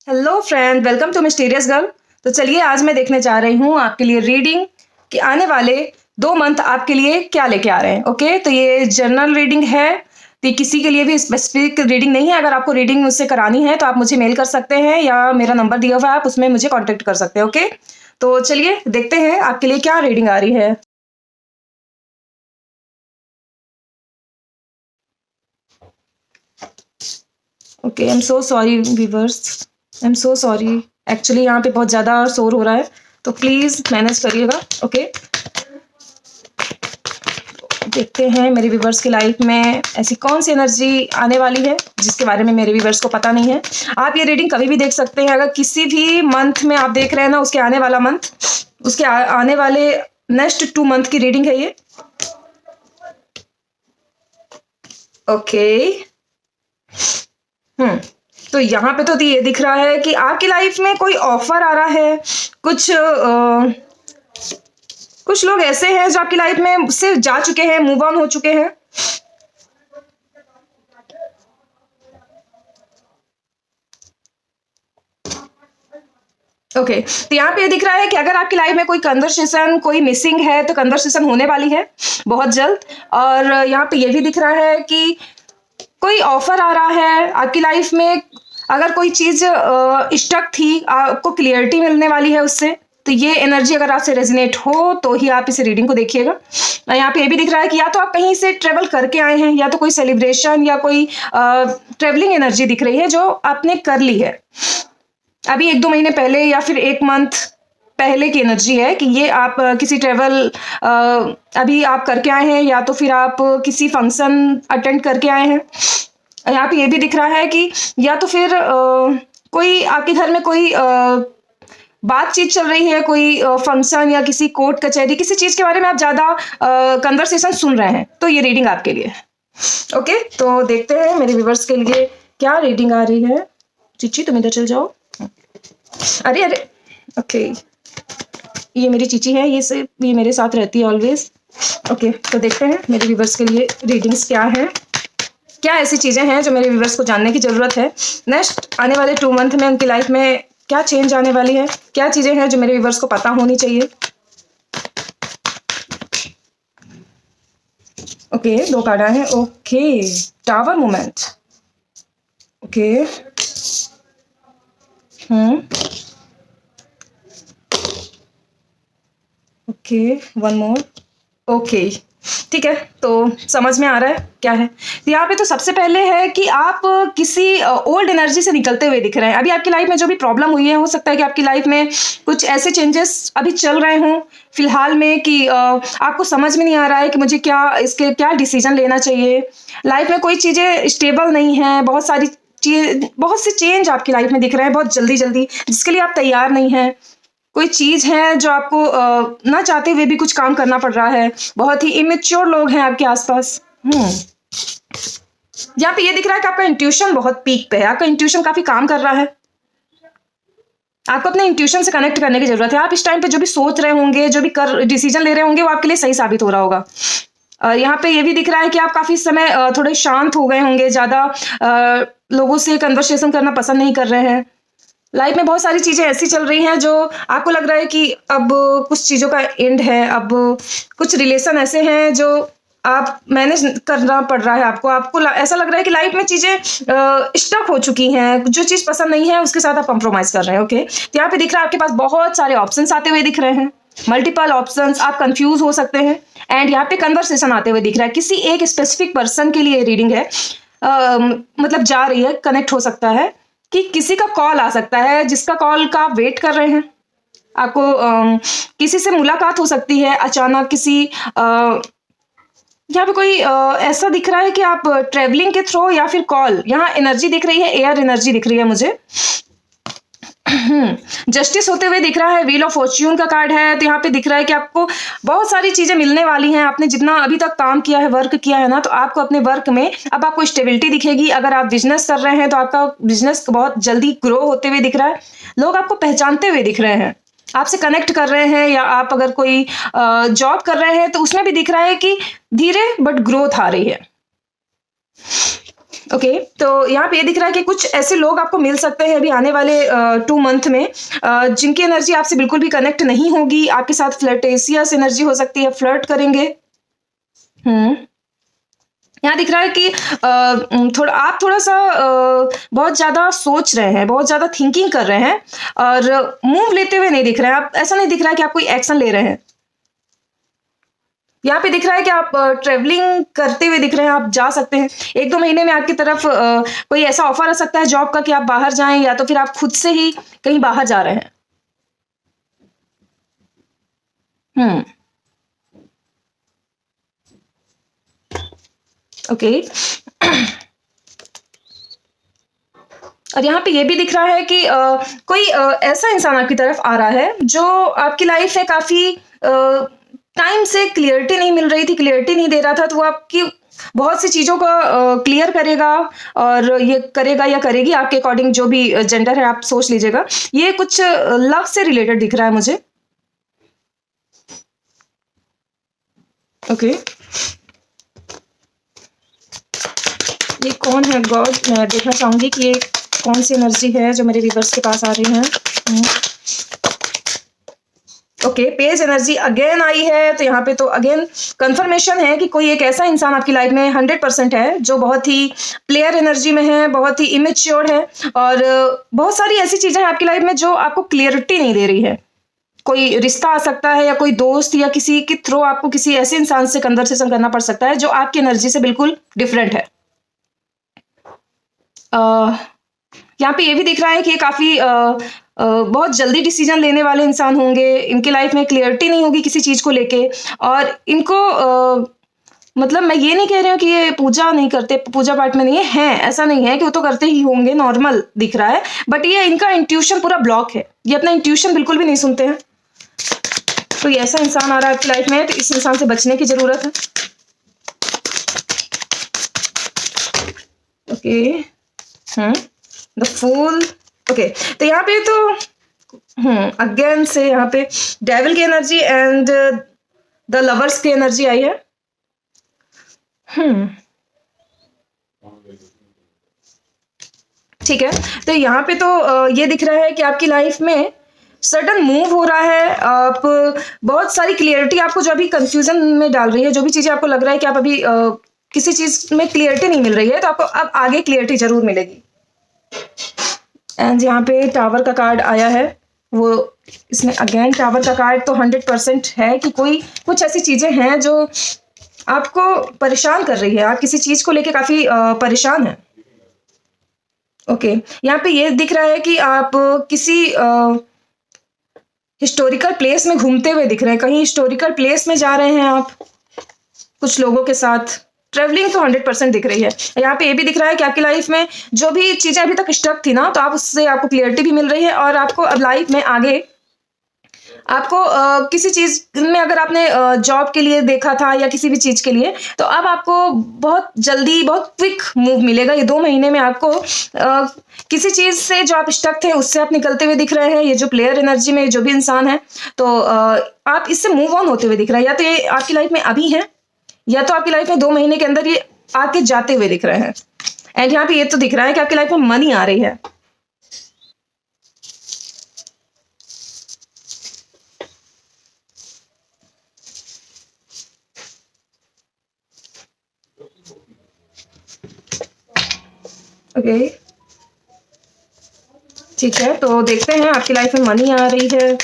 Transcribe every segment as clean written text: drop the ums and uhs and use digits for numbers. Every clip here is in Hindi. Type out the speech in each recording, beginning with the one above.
Hello friend, welcome to mysterious girl. तो चलिए आज मैं देखने जा रही हूँ आपके लिए रीडिंग कि आने वाले 2 मंथ आपके लिए क्या लेके आ रहे हैं। ओके, तो ये जनरल रीडिंग है, तो ये किसी के लिए भी स्पेसिफिक रीडिंग नहीं है। अगर आपको रीडिंग मुझसे करानी है तो आप मुझे मेल कर सकते हैं या मेरा नंबर दिया हुआ है, आप उसमें मुझे कॉन्टेक्ट कर सकते हैं। ओके, तो चलिए देखते हैं आपके लिए क्या रीडिंग आ रही है। Okay, I am so sorry viewers, I am so sorry. Actually यहाँ पे बहुत ज़्यादा शोर हो रहा है, तो प्लीज़ मैनेज करिएगा। ओके, देखते हैं मेरे व्यूवर्स की लाइफ में ऐसी कौन सी एनर्जी आने वाली है जिसके बारे में मेरे व्यूवर्स को पता नहीं है। आप ये रीडिंग कभी भी देख सकते हैं। अगर किसी भी मंथ में आप देख रहे हैं ना, उसके आने वाला मंथ, उसके आने वाले नेक्स्ट 2 मंथ की रीडिंग है ये। ओके, तो यहाँ पे तो ये दिख रहा है कि आपकी लाइफ में कोई ऑफर आ रहा है। कुछ लोग ऐसे हैं जो आपकी लाइफ में से जा चुके हैं, मूव ऑन हो चुके हैं। ओके, तो यहाँ पे ये दिख रहा है कि अगर आपकी लाइफ में कोई कन्वर्सेशन, कोई मिसिंग है, तो कन्वर्सेशन होने वाली है बहुत जल्द। और यहाँ पे ये भी दिख रहा है कि कोई ऑफर आ रहा है आपकी लाइफ में। अगर कोई चीज स्टक थी, आपको क्लियरिटी मिलने वाली है उससे। तो ये एनर्जी अगर आपसे रेजोनेट हो तो ही आप इस रीडिंग को देखिएगा। यहाँ पे ये भी दिख रहा है कि या तो आप कहीं से ट्रेवल करके आए हैं, या तो कोई सेलिब्रेशन या कोई ट्रेवलिंग एनर्जी दिख रही है जो आपने कर ली है अभी 1-2 महीने पहले, या फिर 1 मंथ पहले की एनर्जी है कि ये आप किसी ट्रेवल अभी आप करके आए हैं, या तो फिर आप किसी फंक्शन अटेंड करके आए हैं। यहाँ पे ये भी दिख रहा है कि या तो फिर कोई आपके घर में कोई बातचीत चल रही है, कोई फंक्शन या किसी कोर्ट कचहरी, किसी चीज के बारे में आप ज्यादा कन्वर्सेशन सुन रहे हैं, तो ये रीडिंग आपके लिए। ओके, तो देखते हैं मेरे व्यूवर्स के लिए क्या रीडिंग आ रही है। चिची तुम इधर चल जाओ। अरे अरे, ओके, ये मेरी चीची है, ये मेरे साथ रहती है ऑलवेज। ओके, तो देखते हैं मेरे व्यूवर्स के लिए रीडिंग्स क्या है, क्या ऐसी चीजें हैं जो मेरे व्यूवर्स को जानने की जरूरत है। नेक्स्ट आने वाले 2 मंथ में उनकी लाइफ में क्या चेंज आने वाली है, क्या चीजें हैं जो मेरे व्यूवर्स को पता होनी चाहिए। ओके, 2 कार्ड आए हैं। Okay, tower moment. Okay, okay, 1 मोर। ओके, ठीक है, तो समझ में आ रहा है क्या है। तो यहाँ पे तो सबसे पहले है कि आप किसी ओल्ड एनर्जी से निकलते हुए दिख रहे हैं। अभी आपकी लाइफ में जो भी प्रॉब्लम हुई है, हो सकता है कि आपकी लाइफ में कुछ ऐसे चेंजेस अभी चल रहे हों फिलहाल में कि आपको समझ में नहीं आ रहा है कि मुझे क्या डिसीजन लेना चाहिए। लाइफ में कोई चीज़ें स्टेबल नहीं है, बहुत से चेंज आपकी लाइफ में दिख रहे हैं बहुत जल्दी जल्दी, जिसके लिए आप तैयार नहीं हैं। कोई चीज है जो आपको ना चाहते हुए भी कुछ काम करना पड़ रहा है। बहुत ही इमेच्योर लोग हैं आपके आसपास। यहाँ पे ये दिख रहा है कि आपका इंट्यूशन बहुत पीक पे है, आपका इंट्यूशन काफी काम कर रहा है। आपको अपने इंट्यूशन से कनेक्ट करने की जरूरत है। आप इस टाइम पे जो भी सोच रहे होंगे, जो भी डिसीजन ले रहे होंगे, वो आपके लिए सही साबित हो रहा होगा। यहाँ पे ये भी दिख रहा है कि आप काफी समय थोड़े शांत हो गए होंगे, ज्यादा लोगों से कन्वर्सेशन करना पसंद नहीं कर रहे हैं। लाइफ में बहुत सारी चीजें ऐसी चल रही हैं जो आपको लग रहा है कि अब कुछ चीजों का एंड है। अब कुछ रिलेशन ऐसे हैं जो आप मैनेज करना पड़ रहा है आपको ऐसा लग रहा है कि लाइफ में चीजें स्टक हो चुकी हैं। जो चीज पसंद नहीं है उसके साथ आप कॉम्प्रोमाइज कर रहे हैं। ओके, तो यहाँ पे दिख रहा है आपके पास बहुत सारे ऑप्शंस आते हुए दिख रहे हैं, मल्टीपल ऑप्शंस। आप कंफ्यूज हो सकते हैं। एंड यहाँ पे कन्वर्सेशन आते हुए दिख रहा है, किसी एक स्पेसिफिक पर्सन के लिए रीडिंग है। मतलब जा रही है, कनेक्ट हो सकता है कि किसी का कॉल आ सकता है, जिसका कॉल का आप वेट कर रहे हैं। आपको किसी से मुलाकात हो सकती है अचानक। यहाँ पे कोई ऐसा दिख रहा है कि आप ट्रेवलिंग के थ्रू, या फिर कॉल। यहाँ एनर्जी दिख रही है, एयर एनर्जी दिख रही है मुझे। जस्टिस होते हुए दिख रहा है, व्हील ऑफ फॉर्च्यून का कार्ड है। तो यहाँ पे दिख रहा है कि आपको बहुत सारी चीजें मिलने वाली हैं। आपने जितना अभी तक काम किया है, वर्क किया है ना, तो आपको अपने वर्क में अब आपको स्टेबिलिटी दिखेगी। अगर आप बिजनेस कर रहे हैं तो आपका बिजनेस बहुत जल्दी ग्रो होते हुए दिख रहा है। लोग आपको पहचानते हुए दिख रहे हैं, आपसे कनेक्ट कर रहे हैं। या आप अगर कोई जॉब कर रहे हैं तो उसमें भी दिख रहा है कि धीरे बट ग्रोथ आ रही है। ओके तो यहाँ पे ये दिख रहा है कि कुछ ऐसे लोग आपको मिल सकते हैं अभी आने वाले 2 मंथ में, जिनकी एनर्जी आपसे बिल्कुल भी कनेक्ट नहीं होगी, आपके साथ फ्लर्टेशियस एनर्जी हो सकती है, फ्लर्ट करेंगे। यहाँ दिख रहा है कि आप थोड़ा सा बहुत ज्यादा सोच रहे हैं, बहुत ज्यादा थिंकिंग कर रहे हैं, और मूव लेते हुए नहीं दिख रहे हैं आप। ऐसा नहीं दिख रहा है कि आप कोई एक्शन ले रहे हैं। यहाँ पे दिख रहा है कि आप ट्रेवलिंग करते हुए दिख रहे हैं, आप जा सकते हैं। 1-2 महीने में आपकी तरफ कोई ऐसा ऑफर आ सकता है जॉब का कि आप बाहर जाएं, या तो फिर आप खुद से ही कहीं बाहर जा रहे हैं। ओके और यहाँ पे ये भी दिख रहा है कि कोई ऐसा इंसान आपकी तरफ आ रहा है जो आपकी लाइफ में काफी टाइम से क्लियरिटी नहीं मिल रही थी, क्लियरिटी नहीं दे रहा था, तो वो आपकी बहुत सी चीजों का क्लियर करेगा, और ये करेगा या करेगी आपके अकॉर्डिंग, जो भी जेंडर है आप सोच लीजिएगा। ये कुछ लव से रिलेटेड दिख रहा है मुझे। ओके ये कौन है गॉड, मैं देखना चाहूंगी कि ये कौन सी एनर्जी है जो मेरे व्यूअर्स के पास आ रही है। Okay page energy again I है, तो यहाँ पे तो अगेन कंफर्मेशन है कि कोई एक ऐसा इंसान आपकी लाइफ में 100% है जो बहुत ही प्लेयर एनर्जी में है, बहुत ही इमेच्योर है, और बहुत सारी ऐसी चीजें हैं आपकी लाइफ में जो आपको क्लियरिटी नहीं दे रही है। कोई रिश्ता आ सकता है, या कोई दोस्त या किसी के थ्रू आपको किसी ऐसे इंसान से कन्वर्सेशन करना पड़ सकता है जो आपकी एनर्जी से बिल्कुल डिफरेंट है। यहाँ पे ये भी दिख रहा है कि ये काफी बहुत जल्दी डिसीजन लेने वाले इंसान होंगे। इनकी लाइफ में क्लियरिटी नहीं होगी किसी चीज को लेके, और इनको मतलब मैं ये नहीं कह रही हूँ कि ये पूजा नहीं करते, पूजा पाठ में नहीं है, ऐसा नहीं है कि वो तो करते ही होंगे, नॉर्मल दिख रहा है, बट ये इनका इंट्यूशन पूरा ब्लॉक है, ये अपना इंट्यूशन बिल्कुल भी नहीं सुनते हैं। तो ये ऐसा इंसान आ रहा है आपकी लाइफ में, तो इस इंसान से बचने की जरूरत है। Okay the fool. ओके तो यहाँ पे तो अगेन से यहाँ पे डेविल की एनर्जी एंड द लवर्स की एनर्जी आई है। ठीक है तो यहाँ पे तो ये दिख रहा है कि आपकी लाइफ में सडन मूव हो रहा है, आप बहुत सारी क्लियरिटी आपको जो अभी कंफ्यूजन में डाल रही है, जो भी चीजें आपको लग रहा है कि आप अभी किसी चीज में क्लियरिटी नहीं मिल रही है, तो आपको अब आगे क्लियरिटी जरूर मिलेगी। एंड यहाँ पे टावर का कार्ड आया है, वो इसमें अगेन टावर का कार्ड तो 100% है कि कोई कुछ ऐसी चीजें हैं जो आपको परेशान कर रही है, आप किसी चीज को लेके काफी परेशान हैं। ओके यहाँ पे ये दिख रहा है कि आप किसी हिस्टोरिकल प्लेस में घूमते हुए दिख रहे हैं, कहीं हिस्टोरिकल प्लेस में जा रहे हैं आप कुछ लोगों के साथ। ट्रेवलिंग तो 100% दिख रही है। यहाँ पे ये भी दिख रहा है कि आपकी लाइफ में जो भी चीजें अभी तक स्टक थी ना, तो आप उससे आपको क्लियरिटी भी मिल रही है, और आपको अब लाइफ में आगे आपको किसी चीज में अगर आपने जॉब के लिए देखा था या किसी भी चीज के लिए, तो अब आपको बहुत जल्दी बहुत क्विक मूव मिलेगा। ये 2 महीने में आपको किसी चीज से जो आप स्टक थे उससे आप निकलते हुए दिख रहे हैं। ये जो प्लेयर एनर्जी में जो भी इंसान है, तो आप इससे मूव ऑन होते हुए दिख रहा है, या तो ये आपकी लाइफ में अभी है, या तो आपकी लाइफ में 2 महीने के अंदर ये आके जाते हुए दिख रहे हैं। एंड यहाँ पे ये तो दिख रहा है कि आपकी लाइफ में मनी आ रही है। ओके ठीक है तो देखते हैं आपकी लाइफ में मनी आ रही है,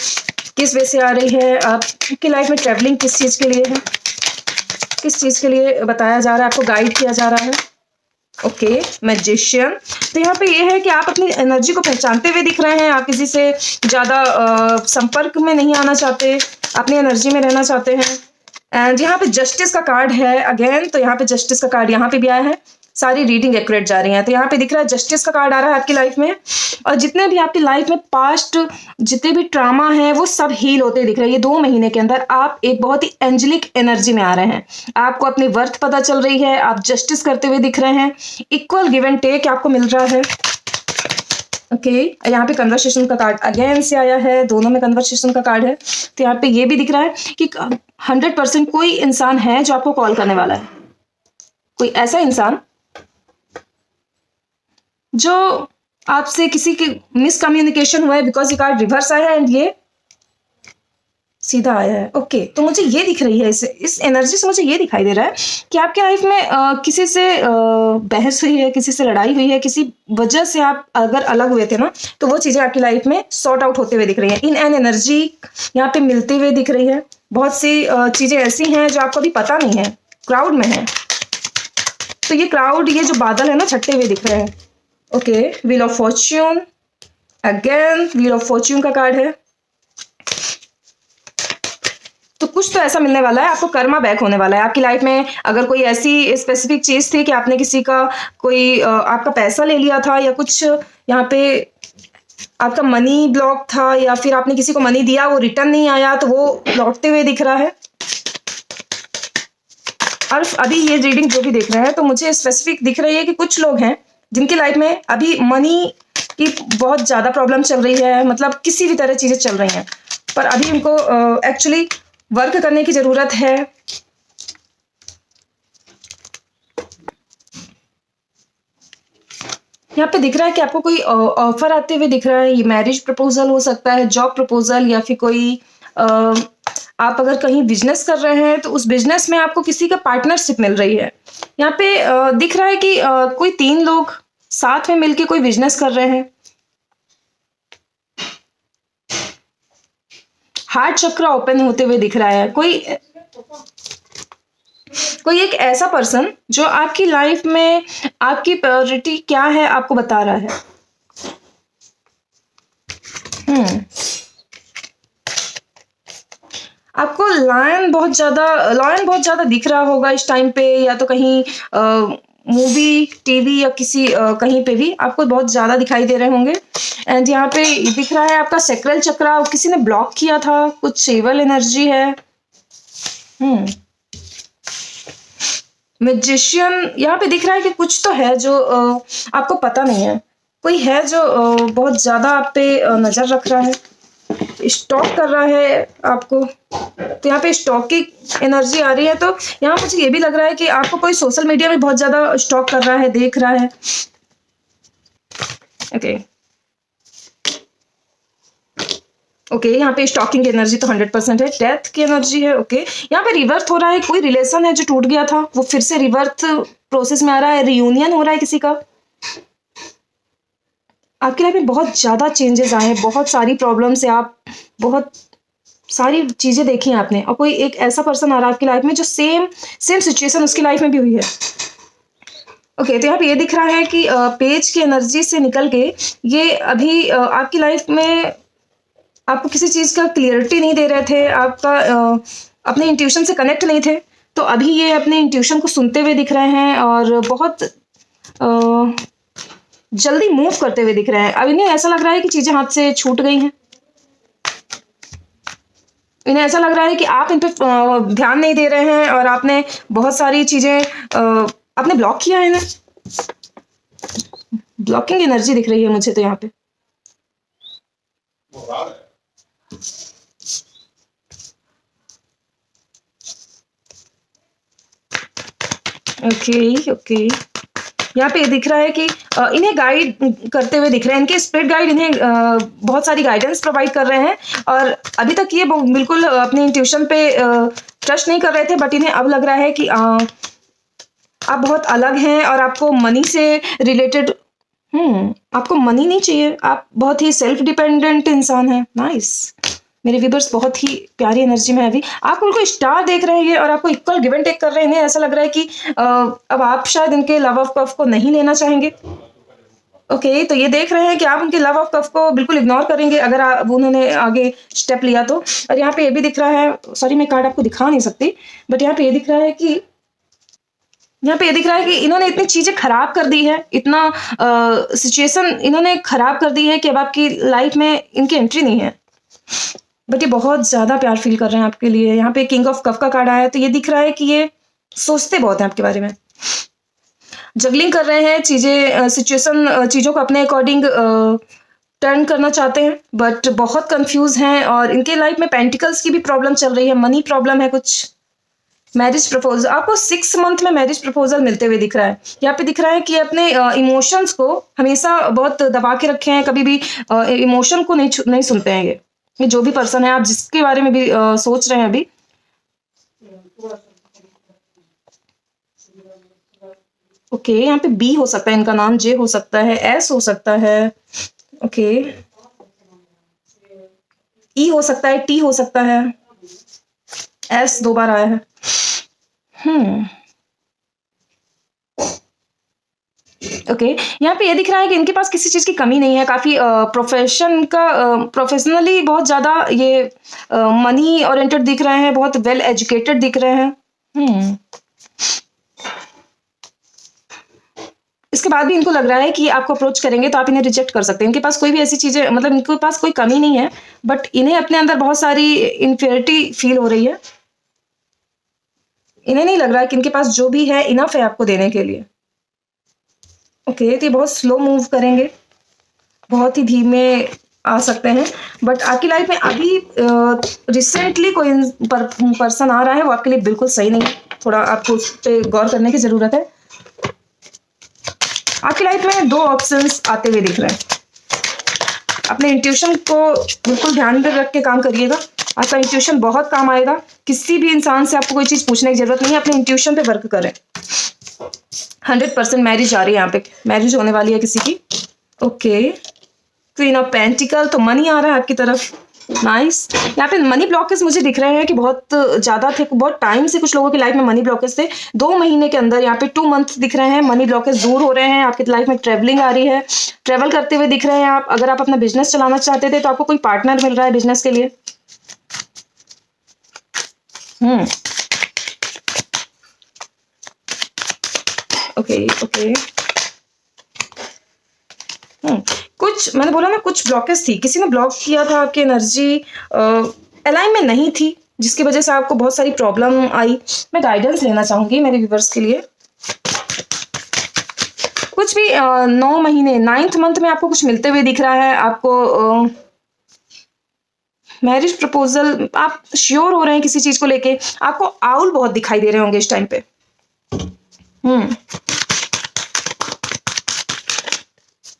किस वजह से आ रही है, आपकी लाइफ में ट्रैवलिंग किस चीज के लिए है, किस चीज के लिए बताया जा रहा है, आपको गाइड किया जा रहा है। Okay magician. तो यहाँ पे ये है कि आप अपनी एनर्जी को पहचानते हुए दिख रहे हैं, आप किसी से ज्यादा संपर्क में नहीं आना चाहते, अपनी एनर्जी में रहना चाहते हैं। एंड यहाँ पे जस्टिस का कार्ड है अगेन, तो यहाँ पे जस्टिस का कार्ड यहाँ पे भी आया है। सारी रीडिंग एक्यूरेट जा रही है, तो यहाँ पे दिख रहा है जस्टिस का कार्ड आ रहा है आपकी लाइफ में, और जितने भी आपकी लाइफ में पास्ट जितने भी ट्रामा है वो सब हील होते दिख रहे हैं। ये 2 महीने के अंदर आप एक बहुत ही एंजेलिक एनर्जी में आ रहे हैं, आपको अपनी वर्थ पता चल रही है, आप जस्टिस करते हुए दिख रहे हैं, इक्वल गिव एंड टेक आपको मिल रहा है। ओके यहाँ पे कन्वर्सेशन का कार्ड अगेन से आया है, दोनों में कन्वर्सेशन का कार्ड है। तो यहाँ पे ये भी दिख रहा है कि 100% कोई इंसान है जो आपको कॉल करने वाला है, कोई ऐसा इंसान जो आपसे किसी की मिसकम्युनिकेशन हुआ है, बिकॉज ये कार्ड रिवर्स आया है एंड ये सीधा आया है। ओके, तो मुझे ये दिख रही है, इस एनर्जी से मुझे ये दिखाई दे रहा है कि आपके लाइफ में किसी से बहस हुई है, किसी से लड़ाई हुई है, किसी वजह से आप अगर अलग हुए थे ना, तो वो चीज़ें आपकी लाइफ में सॉर्ट आउट होते हुए दिख रही है। इन एन एनर्जी यहाँ पे मिलते हुए दिख रही है। बहुत सी चीज़ें ऐसी हैं जो आपको अभी पता नहीं है, क्राउड में है। तो ये क्राउड, ये जो बादल है ना, छट्टे हुए दिख रहे हैं। Okay, wheel of Fortune, again wheel of Fortune का कार्ड है। तो कुछ तो ऐसा मिलने वाला है आपको, कर्मा बैक होने वाला है आपकी लाइफ में। अगर कोई ऐसी स्पेसिफिक चीज थी कि आपने किसी का कोई आपका पैसा ले लिया था, या कुछ यहाँ पे आपका मनी ब्लॉक था, या फिर आपने किसी को मनी दिया वो रिटर्न नहीं आया, तो वो लौटते हुए दिख रहा है। और अभी ये रीडिंग जो भी देख रहे हैं, तो मुझे स्पेसिफिक दिख रही है कि कुछ लोग हैं जिनकी लाइफ में अभी मनी की बहुत ज़्यादा प्रॉब्लम चल रही है, मतलब किसी भी तरह चीज़ें चल रही हैं, पर अभी उनको एक्चुअली वर्क करने की ज़रूरत है। यहाँ पे दिख रहा है कि आपको कोई ऑफर आते हुए दिख रहा है। ये मैरिज प्रपोजल हो सकता है, जॉब प्रपोजल, या फिर कोई आप अगर कहीं बिजनेस कर रहे हैं तो उस बिजनेस में आपको किसी का पार्टनरशिप मिल रही है। यहाँ पे दिख रहा है कि कोई 3 लोग साथ में मिलके कोई बिजनेस कर रहे हैं। हार्ट चक्र ओपन होते हुए दिख रहा है। कोई एक ऐसा पर्सन जो आपकी लाइफ में आपकी प्रायोरिटी क्या है आपको बता रहा है। आपको लायन बहुत ज्यादा दिख रहा होगा इस टाइम पे, या तो कहीं मूवी, टीवी, या किसी कहीं पे भी आपको बहुत ज्यादा दिखाई दे रहे होंगे। एंड यहाँ पे दिख रहा है आपका सेक्रल चक्र किसी ने ब्लॉक किया था, कुछ एवल एनर्जी है। मैजिशियन यहाँ पे दिख रहा है कि कुछ तो है जो आपको पता नहीं है। कोई है जो बहुत ज्यादा आप पे नजर रख रहा है, स्टॉक कर रहा है आपको। तो यहाँ पे स्टॉक की एनर्जी आ रही है। तो यहाँ मुझे ये भी लग रहा है कि आपको कोई सोशल मीडिया में बहुत ज्यादा स्टॉक कर रहा है, देख रहा है। ओके, यहाँ पे स्टॉकिंग की एनर्जी तो 100% है। डेथ की एनर्जी है। ओके, यहाँ पे रिवर्थ हो रहा है। कोई रिलेशन है जो टूट गया था, वो फिर से रिवर्थ प्रोसेस में आ रहा है। रियूनियन हो रहा है किसी का। आपकी लाइफ में बहुत ज्यादा चेंजेस आए हैं, बहुत सारी प्रॉब्लम से आप बहुत सारी चीजें देखी हैं आपने, और कोई एक ऐसा पर्सन आ रहा है आपकी लाइफ में जो सेम सिचुएशन उसकी लाइफ में भी हुई है। ओके, तो यहाँ पे ये दिख रहा है कि पेज की एनर्जी से निकल के ये अभी आपकी लाइफ में आपको किसी चीज का क्लियरिटी नहीं दे रहे थे, आपका अपने इंट्यूशन से कनेक्ट नहीं थे, तो अभी ये अपने इंट्यूशन को सुनते हुए दिख रहे हैं और बहुत जल्दी मूव करते हुए दिख रहे हैं। अब इन्हें ऐसा लग रहा है कि चीजें हाथ से छूट गई हैं। इन्हें ऐसा लग रहा है कि आप इन पे ध्यान नहीं दे रहे हैं और आपने बहुत सारी चीजें आपने ब्लॉक किया है ना। ब्लॉकिंग एनर्जी दिख रही है मुझे तो यहाँ पे। ओके, यहाँ पे दिख रहा है कि इन्हें गाइड करते हुए दिख रहे हैं। इनके स्पिरिट गाइड इन्हें बहुत सारी गाइडेंस प्रोवाइड कर रहे हैं, और अभी तक ये बिल्कुल अपने इंट्यूशन पे ट्रस्ट नहीं कर रहे थे, बट इन्हें अब लग रहा है कि आप बहुत अलग हैं और आपको मनी से रिलेटेड आपको मनी नहीं चाहिए। आप बहुत ही सेल्फ डिपेंडेंट इंसान हैं। नाइस, मेरे व्यूअर्स बहुत ही प्यारी एनर्जी में है अभी। आप उनको स्टार देख रहे हैं और आपको इक्वल गिव एंड टेक कर रहे हैं। ऐसा लग रहा है कि अब आप शायद इनके लव ऑफ कफ को नहीं लेना चाहेंगे। ओके, तो ये देख रहे हैं कि आप उनके लव ऑफ कफ को बिल्कुल इग्नोर करेंगे अगर उन्होंने आगे स्टेप लिया तो। और यहाँ पे ये भी दिख रहा है, सॉरी मैं कार्ड आपको दिखा नहीं सकती, बट यहाँ पे ये दिख रहा है कि इन्होंने इतनी चीजें खराब कर दी है, इतना सिचुएशन इन्होंने खराब कर दी है कि अब आपकी लाइफ में इनकी एंट्री नहीं है। बट ये बहुत ज्यादा प्यार फील कर रहे हैं आपके लिए। यहाँ पे किंग ऑफ कप का कार्ड आया है, तो ये दिख रहा है कि ये सोचते बहुत हैं आपके बारे में, जगलिंग कर रहे हैं चीजें, सिचुएशन चीजों को अपने अकॉर्डिंग टर्न करना चाहते हैं, बट बहुत कंफ्यूज हैं। और इनके लाइफ में पेंटिकल्स की भी प्रॉब्लम चल रही है, मनी प्रॉब्लम है कुछ। मैरिज प्रपोजल, आपको 6 मंथ में मैरिज प्रपोजल मिलते हुए दिख रहा है। यहाँ पे दिख रहा है कि अपने इमोशंस को हमेशा बहुत दबा के रखे हैं, कभी भी इमोशन को नहीं सुनते हैं ये जो भी पर्सन है, आप जिसके बारे में भी सोच रहे हैं अभी। ओके, यहाँ पे बी हो सकता है इनका नाम, जे हो सकता है, एस हो सकता है, ओके, ई हो सकता है, टी हो सकता है, एस 2 बार आया है। ओके, यहाँ पे ये दिख रहा है कि इनके पास किसी चीज की कमी नहीं है, काफी प्रोफेशनली बहुत ज्यादा ये मनी ओरिएंटेड दिख रहे हैं, बहुत वेल एजुकेटेड दिख रहे हैं। इसके बाद भी इनको लग रहा है कि आपको अप्रोच करेंगे तो आप इन्हें रिजेक्ट कर सकते हैं। इनके पास कोई भी ऐसी चीजें, मतलब इनके पास कोई कमी नहीं है, बट इन्हें अपने अंदर बहुत सारी इन्फीरियरिटी फील हो रही है। इन्हें नहीं लग रहा है कि इनके पास जो भी है इनफ है आपको देने के लिए। ओके, तो ये बहुत स्लो मूव करेंगे, बहुत ही धीमे आ सकते हैं, बट आपकी लाइफ में अभी रिसेंटली कोई पर्सन आ रहा है, वो आपके लिए बिल्कुल सही नहीं है, थोड़ा आपको उस पर गौर करने की जरूरत है। आपकी लाइफ में 2 ऑप्शंस आते हुए दिख रहे हैं। अपने इंट्यूशन को बिल्कुल ध्यान में रख के काम करिएगा, आपका इंट्यूशन बहुत काम आएगा। किसी भी इंसान से आपको कोई चीज पूछने की जरूरत नहीं है, अपने इंट्यूशन पे वर्क करें। 100% मैरिज आ रही है, यहाँ पे मैरिज होने वाली है किसी की। ओके, क्वीन ऑफ पेंटिकल, तो मनी आ रहा है आपकी तरफ, नाइस। यहाँ पे मनी ब्लॉकेज मुझे दिख रहे हैं कि बहुत ज्यादा थे, बहुत टाइम से कुछ लोगों की लाइफ में मनी ब्लॉकेज थे। 2 महीने के अंदर यहाँ पे 2 मंथ दिख रहे हैं, मनी ब्लॉकेज दूर हो रहे हैं। आपकी लाइफ में ट्रेवलिंग आ रही है, ट्रेवल करते हुए दिख रहे हैं आप। अगर आप अपना बिजनेस चलाना चाहते थे तो आपको कोई पार्टनर मिल रहा है बिजनेस के लिए। ओके ओके, कुछ मैंने बोला ना, कुछ ब्लॉकेज थी, किसी ने ब्लॉक किया था, आपकी एनर्जी अलाइन में नहीं थी, जिसकी वजह से आपको बहुत सारी प्रॉब्लम आई। मैं गाइडेंस लेना चाहूंगी मेरे व्यूवर्स के लिए। कुछ भी 9 महीने 9th मंथ में आपको कुछ मिलते हुए दिख रहा है। आपको मैरिज प्रपोजल, आप श्योर हो रहे हैं किसी चीज को लेके। आपको आउल बहुत दिखाई दे रहे होंगे इस टाइम पे।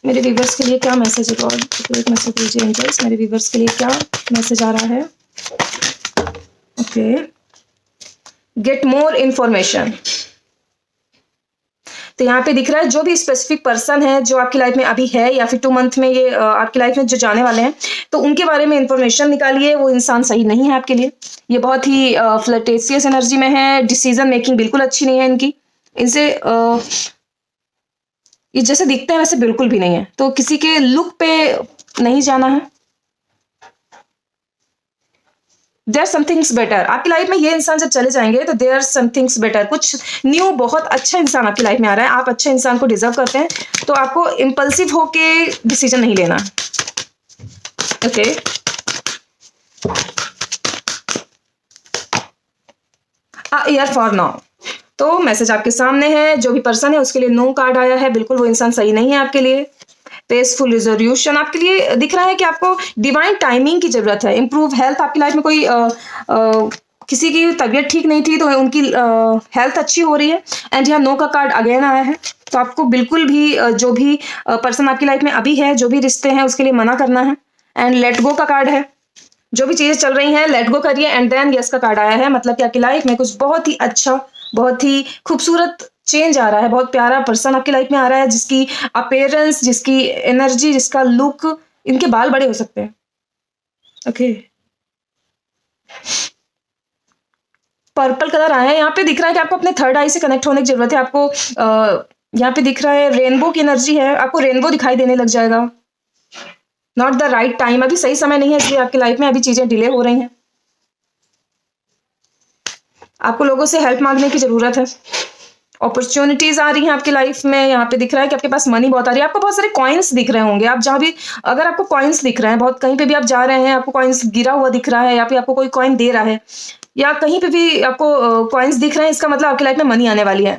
मेरे व्यूवर्स के लिए क्या मैसेज है गॉड? एक मैसेज दीजिए एंजल्स, मेरे व्यूवर्स के लिए क्या मैसेज आ रहा है? Okay, get more information. तो यहाँ पे दिख रहा है जो भी स्पेसिफिक पर्सन है जो आपकी लाइफ में अभी है, या फिर 2 मंथ में ये आपकी लाइफ में जो जाने वाले हैं, तो उनके बारे में इंफॉर्मेशन निकालिए। वो इंसान सही नहीं है आपके लिए, ये बहुत ही फ्लर्टेशियस एनर्जी में है, डिसीजन मेकिंग बिल्कुल अच्छी नहीं है इनकी। इनसे ये जैसे दिखते हैं वैसे बिल्कुल भी नहीं है, तो किसी के लुक पे नहीं जाना है। देयर समथिंग्स बेटर आपकी लाइफ में। ये इंसान जब चले जाएंगे तो देयर समथिंग्स बेटर, कुछ न्यू बहुत अच्छा इंसान आपकी लाइफ में आ रहा है। आप अच्छे इंसान को डिजर्व करते हैं, तो आपको इम्पल्सिव होके डिसीजन नहीं लेना। ओके, ईयर फॉर नाउ, तो मैसेज आपके सामने है। जो भी पर्सन है उसके लिए नो कार्ड आया है, बिल्कुल वो इंसान सही नहीं है आपके लिए। पेसफुल रिजोल्यूशन आपके लिए दिख रहा है कि आपको डिवाइन टाइमिंग की जरूरत है। इंप्रूव हेल्थ, आपकी लाइफ में कोई किसी की तबीयत ठीक नहीं थी तो उनकी हेल्थ अच्छी हो रही है। एंड यहाँ नो का कार्ड अगेन आया है, तो आपको बिल्कुल भी जो भी पर्सन आपकी लाइफ में अभी है, जो भी रिश्ते हैं उसके लिए मना करना है। एंड लेट गो का कार्ड है, जो भी चीजें चल रही हैं लेट गो करिए। एंड देन यस का कार्ड आया है, मतलब कि आपकी लाइफ में कुछ बहुत ही अच्छा, बहुत ही खूबसूरत चेंज आ रहा है। बहुत प्यारा पर्सन आपकी लाइफ में आ रहा है, जिसकी अपीयरेंस, जिसकी एनर्जी, जिसका लुक, इनके बाल बड़े हो सकते हैं। ओके, पर्पल कलर आया है। यहाँ पे दिख रहा है कि आपको अपने थर्ड आई से कनेक्ट होने की जरूरत है। आपको यहाँ पे दिख रहा है रेनबो की एनर्जी है, आपको रेनबो दिखाई देने लग जाएगा। नॉट द राइट टाइम, अभी सही समय नहीं है, इसलिए आपकी लाइफ में अभी चीजें डिले हो रही हैं। आपको लोगों से हेल्प मांगने की जरूरत है। अपॉर्चुनिटीज आ रही हैं आपकी लाइफ में। यहाँ पे दिख रहा है कि आपके पास मनी बहुत आ रही है। आपको बहुत सारे कॉइन्स दिख रहे होंगे, आप जहाँ भी, अगर आपको कॉइन्स दिख रहे हैं बहुत, कहीं पे भी आप जा रहे हैं आपको कॉइन्स गिरा हुआ दिख रहा है, या फिर आपको कोई कॉइन दे रहा है, या कहीं पे भी आपको कॉइन्स दिख रहे हैं, इसका मतलब आपकी लाइफ में मनी आने वाली है।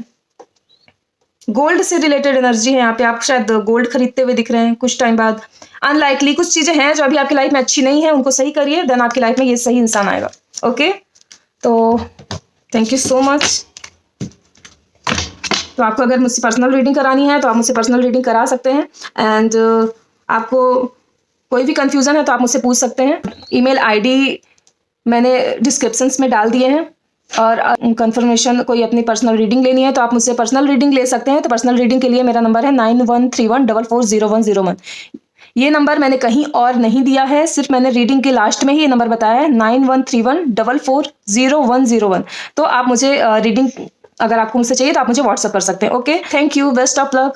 गोल्ड से रिलेटेड एनर्जी है यहाँ पे, आप शायद गोल्ड खरीदते हुए दिख रहे हैं कुछ टाइम बाद। अनलाइकली कुछ चीजें हैं जो अभी आपकी लाइफ में अच्छी नहीं है, उनको सही करिए, देन आपकी लाइफ में ये सही इंसान आएगा। ओके, तो थैंक यू सो मच। तो आपको अगर मुझसे पर्सनल रीडिंग करानी है तो आप मुझसे पर्सनल रीडिंग करा सकते हैं। एंड आपको कोई भी कंफ्यूजन है तो आप मुझसे पूछ सकते हैं। ईमेल आईडी मैंने डिस्क्रिप्शंस में डाल दिए हैं। और कंफर्मेशन कोई अपनी पर्सनल रीडिंग लेनी है तो आप मुझसे पर्सनल रीडिंग ले सकते हैं। तो पर्सनल रीडिंग के लिए मेरा नंबर है 9131440101। ये नंबर मैंने कहीं और नहीं दिया है, सिर्फ मैंने रीडिंग के लास्ट में ही ये नंबर बताया है 9131440101। तो आप मुझे रीडिंग अगर आपको मुझसे चाहिए तो आप मुझे व्हाट्सअप कर सकते हैं। Okay, thank you, best of luck.